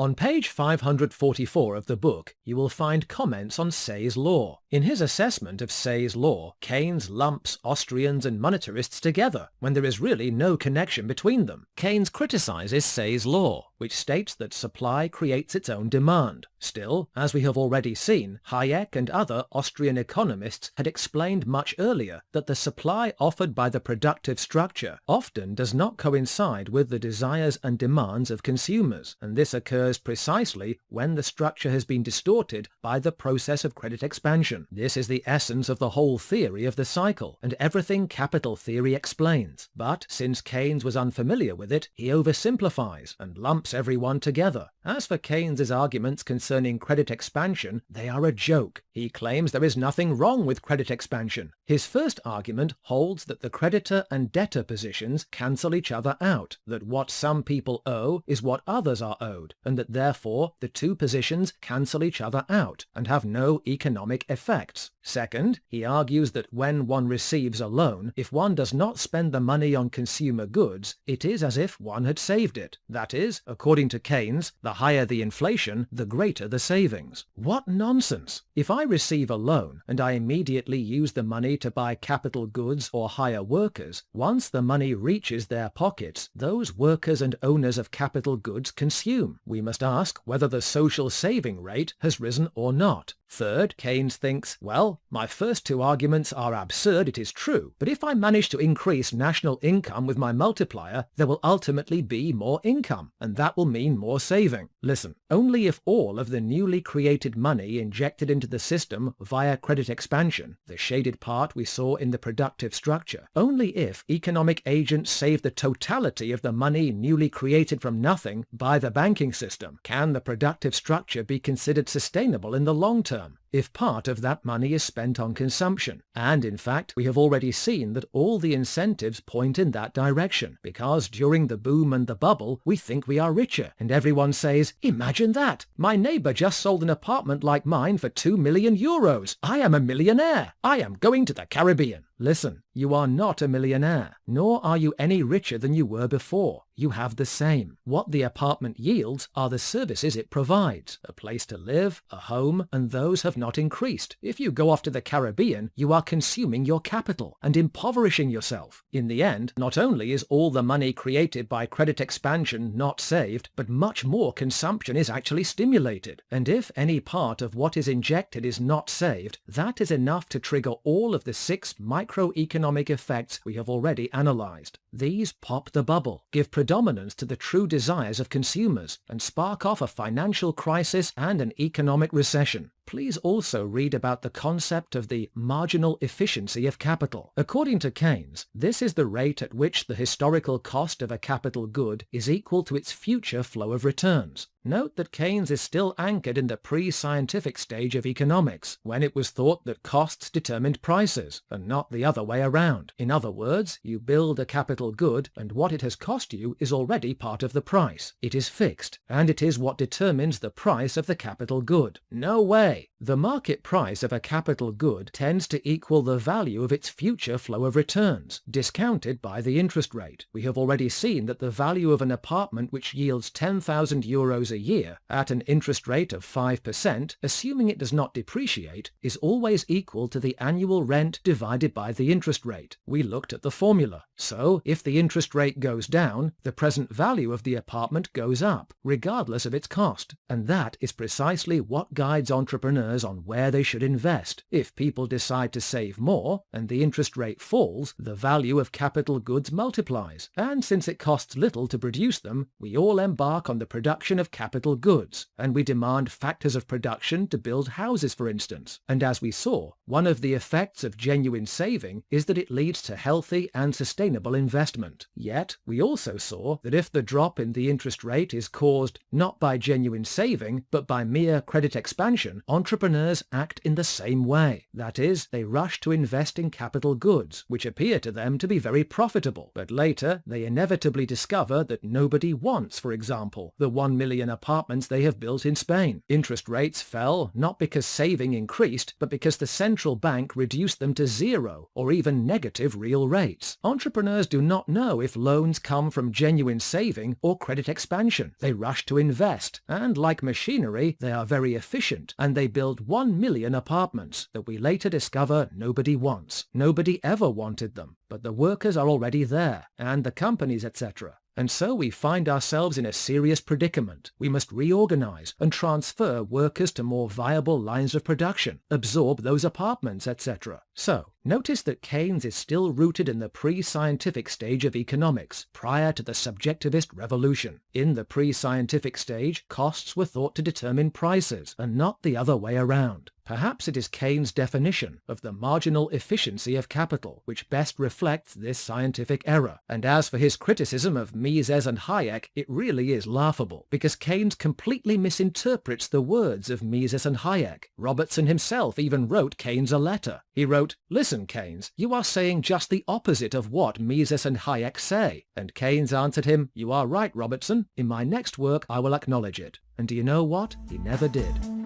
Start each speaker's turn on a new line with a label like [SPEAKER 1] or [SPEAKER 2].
[SPEAKER 1] On page 544 of the book, you will find comments on Say's law. In his assessment of Say's law, Keynes lumps Austrians and monetarists together when there is really no connection between them. Keynes criticizes Say's law, which states that supply creates its own demand. Still, as we have already seen, Hayek and other Austrian economists had explained much earlier that the supply offered by the productive structure often does not coincide with the desires and demands of consumers, and this occurs precisely when the structure has been distorted by the process of credit expansion. This is the essence of the whole theory of the cycle, and everything capital theory explains. But since Keynes was unfamiliar with it, he oversimplifies and lumps everyone together. As for Keynes's arguments concerning credit expansion, they are a joke. He claims there is nothing wrong with credit expansion. His first argument holds that the creditor and debtor positions cancel each other out, that what some people owe is what others are owed, and that therefore the two positions cancel each other out and have no economic effects. Second, he argues that when one receives a loan, if one does not spend the money on consumer goods, it is as if one had saved it. That is, according to Keynes, the higher the inflation, the greater the savings. What nonsense! If I receive a loan and I immediately use the money to buy capital goods or hire workers, once the money reaches their pockets, those workers and owners of capital goods consume. We must ask whether the social saving rate has risen or not. Third, Keynes thinks, well, my first two arguments are absurd, it is true, but if I manage to increase national income with my multiplier, there will ultimately be more income, and that will mean more saving. Listen, only if all of the newly created money injected into the system via credit expansion, the shaded part we saw in the productive structure, only if economic agents save the totality of the money newly created from nothing by the banking system, can the productive structure be considered sustainable in the long term. If part of that money is spent on consumption. And in fact, we have already seen that all the incentives point in that direction, because during the boom and the bubble, we think we are richer, and everyone says, imagine that! My neighbor just sold an apartment like mine for 2 million euros. I am a millionaire. I am going to the Caribbean. Listen, you are not a millionaire, nor are you any richer than you were before. You have the same. What the apartment yields are the services it provides, a place to live, a home, and those have not increased. If you go off to the Caribbean, you are consuming your capital and impoverishing yourself. In the end, not only is all the money created by credit expansion not saved, but much more consumption is actually stimulated. And if any part of what is injected is not saved, that is enough to trigger all of the 6 microeconomic effects we have already analyzed. These pop the bubble, give predominance to the true desires of consumers, and spark off a financial crisis and an economic recession. Please also read about the concept of the marginal efficiency of capital. According to Keynes, this is the rate at which the historical cost of a capital good is equal to its future flow of returns. Note that Keynes is still anchored in the pre-scientific stage of economics, when it was thought that costs determined prices, and not the other way around. In other words, you build a capital good, and what it has cost you is already part of the price. It is fixed, and it is what determines the price of the capital good. No way! The market price of a capital good tends to equal the value of its future flow of returns, discounted by the interest rate. We have already seen that the value of an apartment which yields 10,000 euros a year at an interest rate of 5%, assuming it does not depreciate, is always equal to the annual rent divided by the interest rate. We looked at the formula. So, if the interest rate goes down, the present value of the apartment goes up, regardless of its cost. And that is precisely what guides entrepreneurs on where they should invest. If people decide to save more, and the interest rate falls, the value of capital goods multiplies. And since it costs little to produce them, we all embark on the production of capital goods, and we demand factors of production to build houses, for instance. And as we saw, one of the effects of genuine saving is that it leads to healthy and sustainable investment. Yet, we also saw that if the drop in the interest rate is caused not by genuine saving, but by mere credit expansion, Entrepreneurs act in the same way. That is, they rush to invest in capital goods, which appear to them to be very profitable, but later they inevitably discover that nobody wants, for example, the 1 million apartments they have built in Spain. Interest rates fell not because saving increased, but because the central bank reduced them to zero or even negative real rates. Entrepreneurs do not know if loans come from genuine saving or credit expansion. They rush to invest, and like machinery, they are very efficient, and they build 1 million apartments that we later discover nobody wants. Nobody ever wanted them, but the workers are already there, and the companies, etc. And so we find ourselves in a serious predicament. We must reorganize and transfer workers to more viable lines of production, absorb those apartments, etc. So, notice that Keynes is still rooted in the pre-scientific stage of economics, prior to the subjectivist revolution. In the pre-scientific stage, costs were thought to determine prices, and not the other way around. Perhaps it is Keynes' definition of the marginal efficiency of capital which best reflects this scientific error. And as for his criticism of Mises and Hayek, it really is laughable, because Keynes completely misinterprets the words of Mises and Hayek. Robertson himself even wrote Keynes a letter. He wrote, "Listen, Keynes, you are saying just the opposite of what Mises and Hayek say." And Keynes answered him, "You are right, Robertson. In my next work I will acknowledge it." And do you know what? He never did.